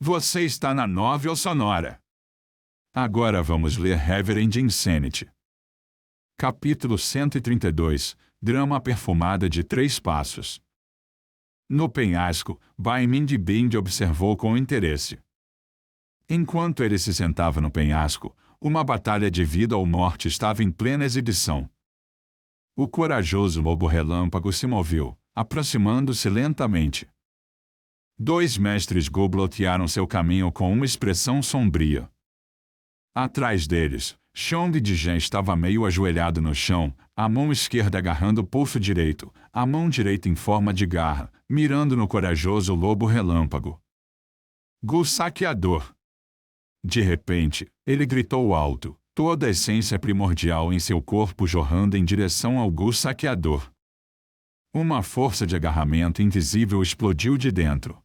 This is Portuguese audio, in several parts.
Você está na Nova ou Sonora. Agora vamos ler Reverend Insanity. Capítulo 132, Drama perfumada de 3 passos. No penhasco, Baimindi Bindi observou com interesse. Enquanto ele se sentava no penhasco, uma batalha de vida ou morte estava em plena exibição. O corajoso lobo relâmpago se moveu, aproximando-se lentamente. 2 mestres Go bloquearam seu caminho com uma expressão sombria. Atrás deles, Xiong de Jen estava meio ajoelhado no chão, a mão esquerda agarrando o pulso direito, a mão direita em forma de garra, mirando no corajoso lobo relâmpago. Gu saqueador! De repente, ele gritou alto, toda a essência primordial em seu corpo jorrando em direção ao Gu saqueador. Uma força de agarramento invisível explodiu de dentro.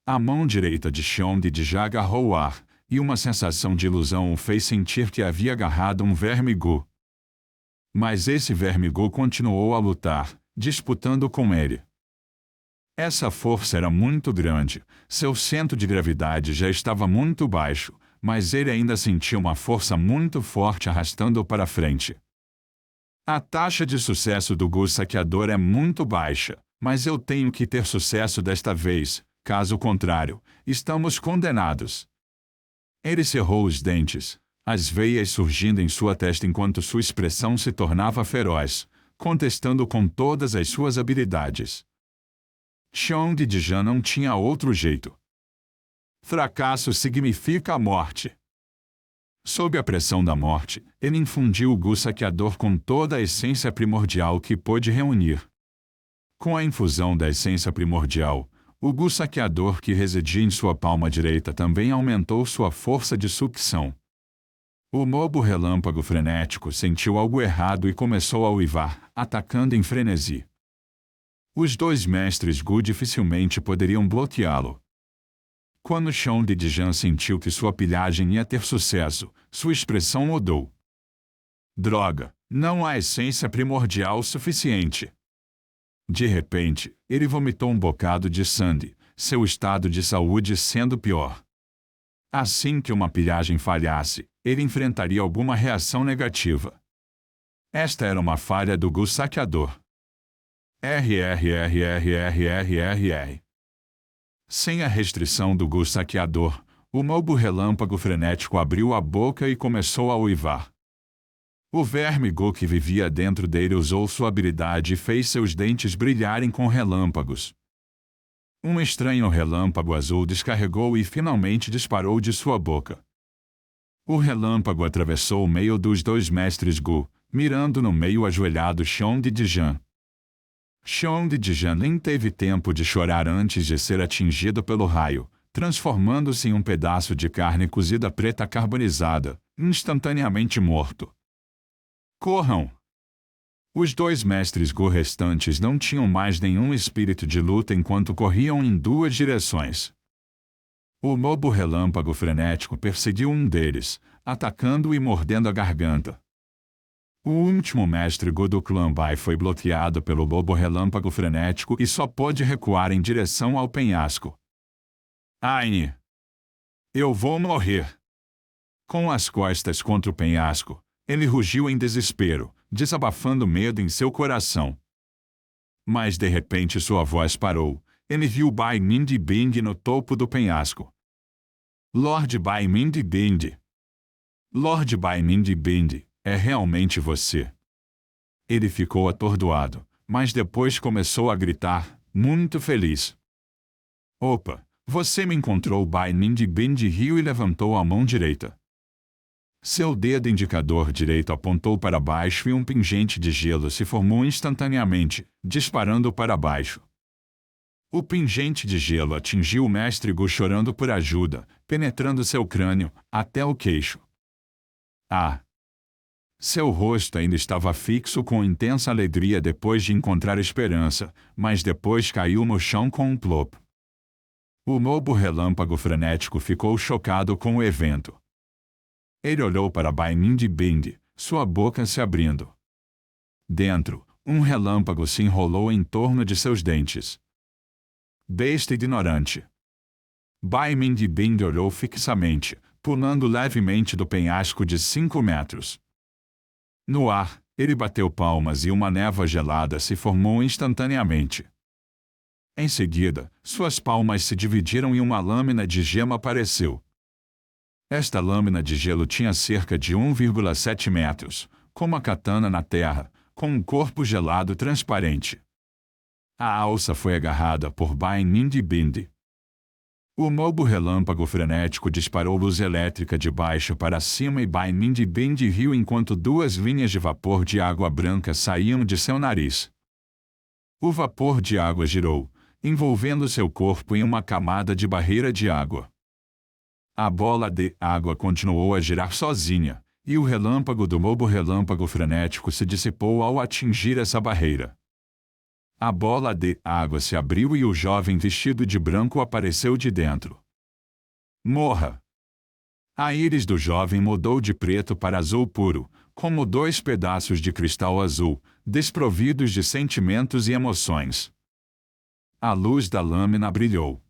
A mão direita de Xiong de Jen agarrou o ar, e uma sensação de ilusão o fez sentir que havia agarrado um verme Gu. Mas esse verme Gu continuou a lutar, disputando com ele. Essa força era muito grande, seu centro de gravidade já estava muito baixo, mas ele ainda sentia uma força muito forte arrastando-o para frente. A taxa de sucesso do Gu saqueador é muito baixa, mas eu tenho que ter sucesso desta vez, caso contrário, estamos condenados. Ele cerrou os dentes, as veias surgindo em sua testa enquanto sua expressão se tornava feroz, contestando com todas as suas habilidades. Xiong de Jen não tinha outro jeito. Fracasso significa a morte. Sob a pressão da morte, ele infundiu o Gu saqueador com toda a essência primordial que pôde reunir. Com a infusão da essência primordial, o Gu saqueador que residia em sua palma direita também aumentou sua força de sucção. O lobo relâmpago frenético sentiu algo errado e começou a uivar, atacando em frenesi. Os 2 mestres Gu dificilmente poderiam bloqueá-lo. Quando Xiong de Jen sentiu que sua pilhagem ia ter sucesso, sua expressão mudou. Droga, não há essência primordial suficiente. De repente, ele vomitou um bocado de sangue, seu estado de saúde sendo pior. Assim que uma pilhagem falhasse, ele enfrentaria alguma reação negativa. Esta era uma falha do Gu saqueador. RRRRRRRR. Sem a restrição do Gu saqueador, o lobo relâmpago frenético abriu a boca e começou a uivar. O verme Gu que vivia dentro dele usou sua habilidade e fez seus dentes brilharem com relâmpagos. Um estranho relâmpago azul descarregou e finalmente disparou de sua boca. O relâmpago atravessou o meio dos 2 mestres Gu, mirando no meio ajoelhado Xiong de Jen. Xiong de Jen nem teve tempo de chorar antes de ser atingido pelo raio, transformando-se em um pedaço de carne cozida preta carbonizada, instantaneamente morto. Corram! Os 2 mestres Gu restantes não tinham mais nenhum espírito de luta enquanto corriam em 2 direções. O lobo relâmpago frenético perseguiu um deles, atacando-o e mordendo a garganta. O último mestre Gu do clã Bai foi bloqueado pelo lobo relâmpago frenético e só pôde recuar em direção ao penhasco. Aine! Eu vou morrer! Com as costas contra o penhasco, ele rugiu em desespero, desabafando medo em seu coração. Mas de repente sua voz parou. Ele viu Baimindi Bindi no topo do penhasco. Lord Baimindi Bindi! Lord Baimindi Bindi, é realmente você. Ele ficou atordoado, mas depois começou a gritar, muito feliz. Opa, você me encontrou! Baimindi Bindi riu e levantou a mão direita. Seu dedo indicador direito apontou para baixo e um pingente de gelo se formou instantaneamente, disparando para baixo. O pingente de gelo atingiu o mestre Gu chorando por ajuda, penetrando seu crânio, até o queixo. Ah! Seu rosto ainda estava fixo com intensa alegria depois de encontrar esperança, mas depois caiu no chão com um plop. O lobo relâmpago frenético ficou chocado com o evento. Ele olhou para Baimindi Bindi, sua boca se abrindo. Dentro, um relâmpago se enrolou em torno de seus dentes. Besta ignorante! Bai Mindibindi olhou fixamente, pulando levemente do penhasco de 5 metros. No ar, ele bateu palmas e uma névoa gelada se formou instantaneamente. Em seguida, suas palmas se dividiram e uma lâmina de gema apareceu. Esta lâmina de gelo tinha cerca de 1,7 metros, como uma katana na terra, com um corpo gelado transparente. A alça foi agarrada por Bai Mindibindi. O mobo relâmpago frenético disparou luz elétrica de baixo para cima e Bai Mindibindi riu enquanto 2 linhas de vapor de água branca saíam de seu nariz. O vapor de água girou, envolvendo seu corpo em uma camada de barreira de água. A bola de água continuou a girar sozinha, e o relâmpago do mobo relâmpago frenético se dissipou ao atingir essa barreira. A bola de água se abriu e o jovem vestido de branco apareceu de dentro. Morra! A íris do jovem mudou de preto para azul puro, como 2 pedaços de cristal azul, desprovidos de sentimentos e emoções. A luz da lâmina brilhou.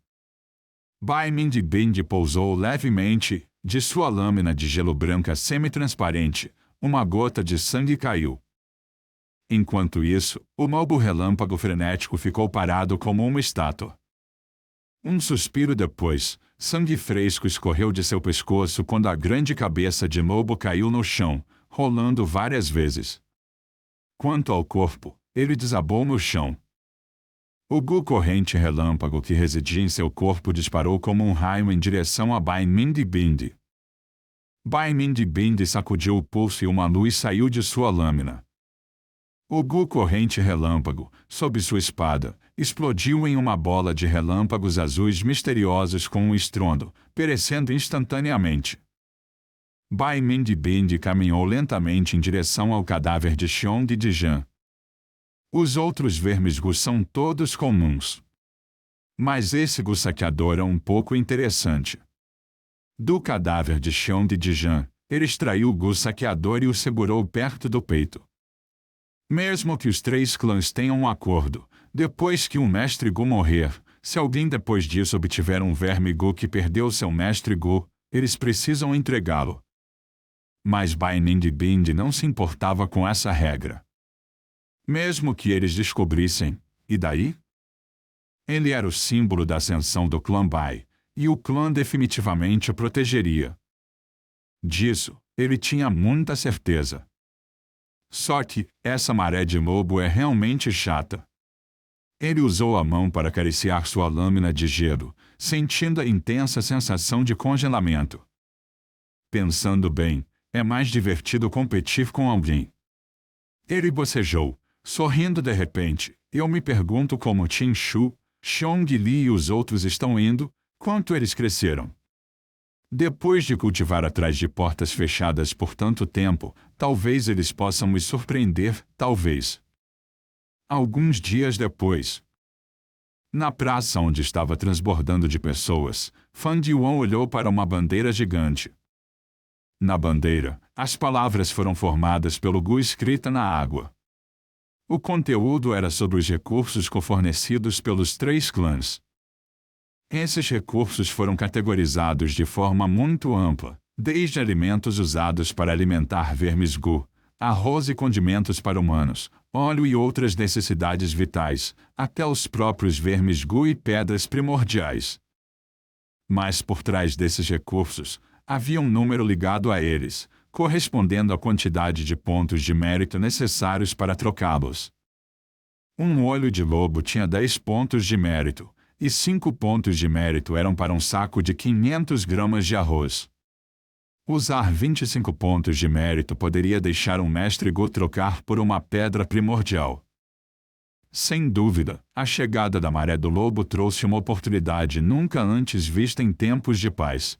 Bai Mindibindi pousou levemente, de sua lâmina de gelo branca semi-transparente, uma gota de sangue caiu. Enquanto isso, o mobo relâmpago frenético ficou parado como uma estátua. Um suspiro depois, sangue fresco escorreu de seu pescoço quando a grande cabeça de mobo caiu no chão, rolando várias vezes. Quanto ao corpo, ele desabou no chão. O gu corrente relâmpago que residia em seu corpo disparou como um raio em direção a Bai Mindibindi. Bai Mindibindi sacudiu o pulso e uma luz saiu de sua lâmina. O gu corrente relâmpago, sob sua espada, explodiu em uma bola de relâmpagos azuis misteriosos com um estrondo, perecendo instantaneamente. Bai Mindibindi caminhou lentamente em direção ao cadáver de Xiong de Dijan. Os outros vermes gu são todos comuns. Mas esse gu saqueador é um pouco interessante. Do cadáver de Xiong de Dijan, ele extraiu o gu saqueador e o segurou perto do peito. Mesmo que os 3 clãs tenham um acordo, depois que um mestre gu morrer, se alguém depois disso obtiver um verme gu que perdeu seu mestre gu, eles precisam entregá-lo. Mas Bai Mindibindi não se importava com essa regra. Mesmo que eles descobrissem, e daí? Ele era o símbolo da ascensão do clã Bai, e o clã definitivamente o protegeria. Disso, ele tinha muita certeza. Só que, essa maré de mobo é realmente chata. Ele usou a mão para acariciar sua lâmina de gelo, sentindo a intensa sensação de congelamento. Pensando bem, é mais divertido competir com alguém. Ele bocejou, sorrindo de repente. Eu me pergunto como Qin Shu, Xiong Li e os outros estão indo, quanto eles cresceram. Depois de cultivar atrás de portas fechadas por tanto tempo, talvez eles possam me surpreender, talvez. Alguns dias depois. Na praça onde estava transbordando de pessoas, Fan Yuan olhou para uma bandeira gigante. Na bandeira, as palavras foram formadas pelo gu escrita na água. O conteúdo era sobre os recursos fornecidos pelos 3 clãs. Esses recursos foram categorizados de forma muito ampla, desde alimentos usados para alimentar vermes gu, arroz e condimentos para humanos, óleo e outras necessidades vitais, até os próprios vermes gu e pedras primordiais. Mas por trás desses recursos, havia um número ligado a eles, correspondendo à quantidade de pontos de mérito necessários para trocá-los. Um olho de lobo tinha 10 pontos de mérito, e 5 pontos de mérito eram para um saco de 500 gramas de arroz. Usar 25 pontos de mérito poderia deixar um mestre gu trocar por uma pedra primordial. Sem dúvida, a chegada da maré do lobo trouxe uma oportunidade nunca antes vista em tempos de paz.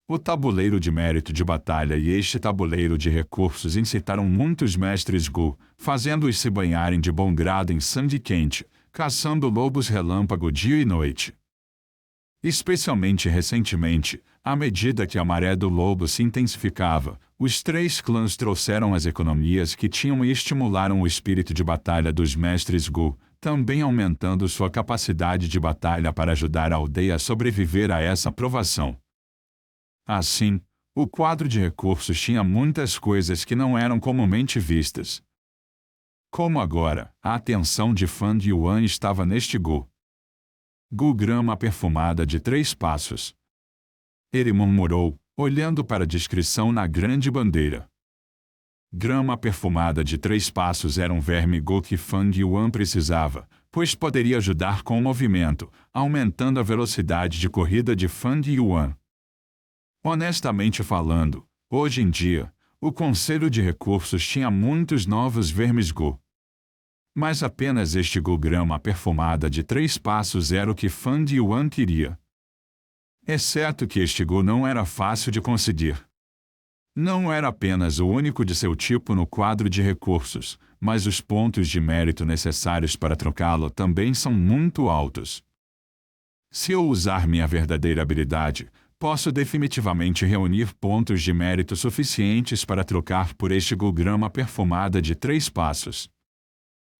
O tabuleiro de mérito de batalha e este tabuleiro de recursos incitaram muitos mestres gu, fazendo-os se banharem de bom grado em sangue quente, caçando lobos relâmpago dia e noite. Especialmente recentemente, à medida que a maré do lobo se intensificava, os 3 clãs trouxeram as economias que tinham e estimularam o espírito de batalha dos mestres gu, também aumentando sua capacidade de batalha para ajudar a aldeia a sobreviver a essa provação. Assim, o quadro de recursos tinha muitas coisas que não eram comumente vistas. Como agora, a atenção de Fan Yuan estava neste Gu. Gu grama perfumada de 3 passos. Ele murmurou, olhando para a descrição na grande bandeira. Grama perfumada de 3 passos era um verme Gu que Fan Yuan precisava, pois poderia ajudar com o movimento, aumentando a velocidade de corrida de Fan Yuan. Honestamente falando, hoje em dia, o Conselho de Recursos tinha muitos novos vermes Gu. Mas apenas este Gu grama perfumada de 3 passos era o que Fan Yuan queria. Exceto que este Gu não era fácil de conseguir. Não era apenas o único de seu tipo no quadro de recursos, mas os pontos de mérito necessários para trocá-lo também são muito altos. Se eu usar minha verdadeira habilidade, posso definitivamente reunir pontos de mérito suficientes para trocar por este Gu grama perfumada de 3 passos.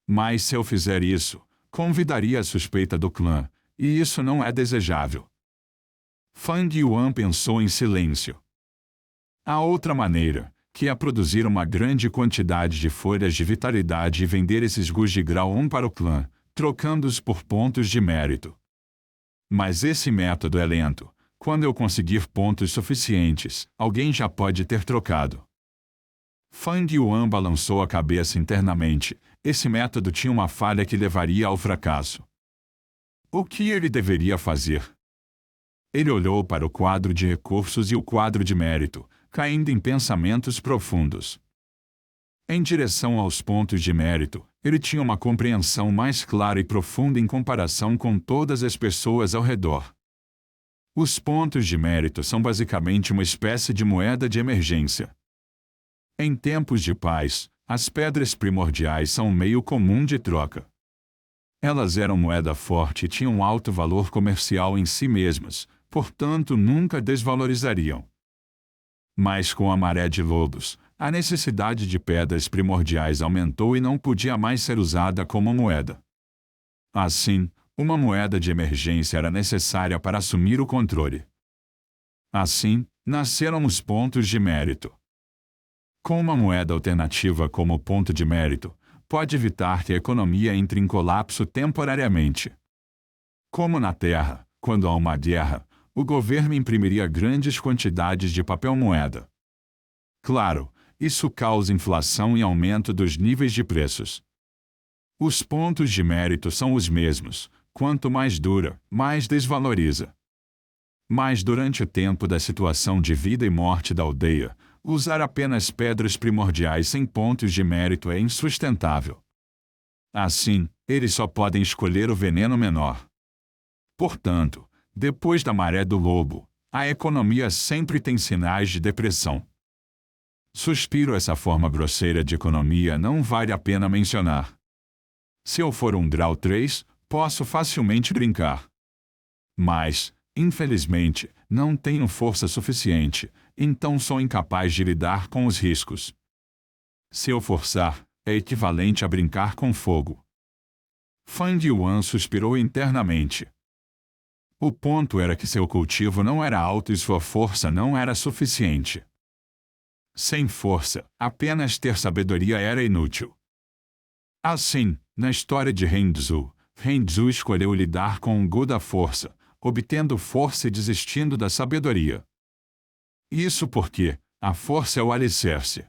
Mas se eu fizer isso, convidaria a suspeita do clã, e isso não é desejável. Fan Yuan pensou em silêncio. Há outra maneira, que é produzir uma grande quantidade de folhas de vitalidade e vender esses Gus de grau 1 para o clã, trocando-os por pontos de mérito. Mas esse método é lento. Quando eu conseguir pontos suficientes, alguém já pode ter trocado. Fan Yuan balançou a cabeça internamente. Esse método tinha uma falha que levaria ao fracasso. O que ele deveria fazer? Ele olhou para o quadro de recursos e o quadro de mérito, caindo em pensamentos profundos. Em direção aos pontos de mérito, ele tinha uma compreensão mais clara e profunda em comparação com todas as pessoas ao redor. Os pontos de mérito são basicamente uma espécie de moeda de emergência. Em tempos de paz, as pedras primordiais são um meio comum de troca. Elas eram moeda forte e tinham alto valor comercial em si mesmas, portanto nunca desvalorizariam. Mas com a maré de lobos, a necessidade de pedras primordiais aumentou e não podia mais ser usada como moeda. Assim, uma moeda de emergência era necessária para assumir o controle. Assim, nasceram os pontos de mérito. Com uma moeda alternativa como ponto de mérito, pode evitar que a economia entre em colapso temporariamente. Como na Terra, quando há uma guerra, o governo imprimiria grandes quantidades de papel-moeda. Claro, isso causa inflação e aumento dos níveis de preços. Os pontos de mérito são os mesmos. Quanto mais dura, mais desvaloriza. Mas durante o tempo da situação de vida e morte da aldeia, usar apenas pedras primordiais sem pontos de mérito é insustentável. Assim, eles só podem escolher o veneno menor. Portanto, depois da maré do lobo, a economia sempre tem sinais de depressão. Suspiro, essa forma grosseira de economia não vale a pena mencionar. Se eu for um grau 3, posso facilmente brincar. Mas, infelizmente, não tenho força suficiente, então sou incapaz de lidar com os riscos. Se eu forçar, é equivalente a brincar com fogo. Fan Yuan suspirou internamente. O ponto era que seu cultivo não era alto e sua força não era suficiente. Sem força, apenas ter sabedoria era inútil. Assim, na história de Hengzhou, Hengzhou escolheu lidar com o Gu da força, obtendo força e desistindo da sabedoria. Isso porque a força é o alicerce.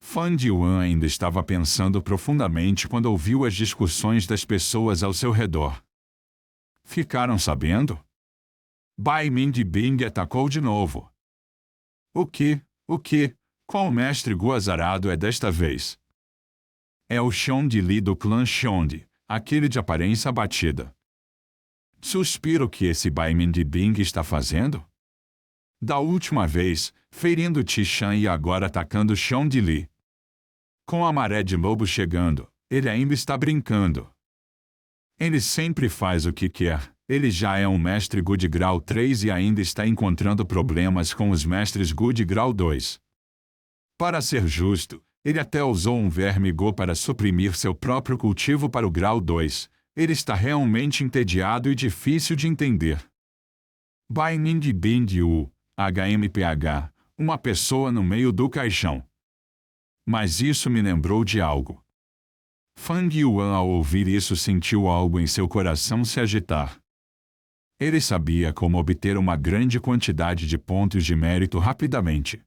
Fan Yuan ainda estava pensando profundamente quando ouviu as discussões das pessoas ao seu redor. Ficaram sabendo? Bai Mingbing atacou de novo. O que? Qual mestre Gu azarado é desta vez? É o Xiongdi Li do clã Xiongdi, aquele de aparência abatida. Suspiro que esse Bai Mingbing está fazendo? Da última vez, ferindo Tishan e agora atacando Xiongdi Li. Com a maré de lobo chegando, ele ainda está brincando. Ele sempre faz o que quer. Ele já é um mestre Gu de grau 3 e ainda está encontrando problemas com os mestres Gu de grau 2. Para ser justo, Ele até usou um verme Go para suprimir seu próprio cultivo para o grau 2. Ele está realmente entediado e difícil de entender. Baining Bind U, HMPH, uma pessoa no meio do caixão. Mas isso me lembrou de algo. Fang Yuan, ao ouvir isso, sentiu algo em seu coração se agitar. Ele sabia como obter uma grande quantidade de pontos de mérito rapidamente.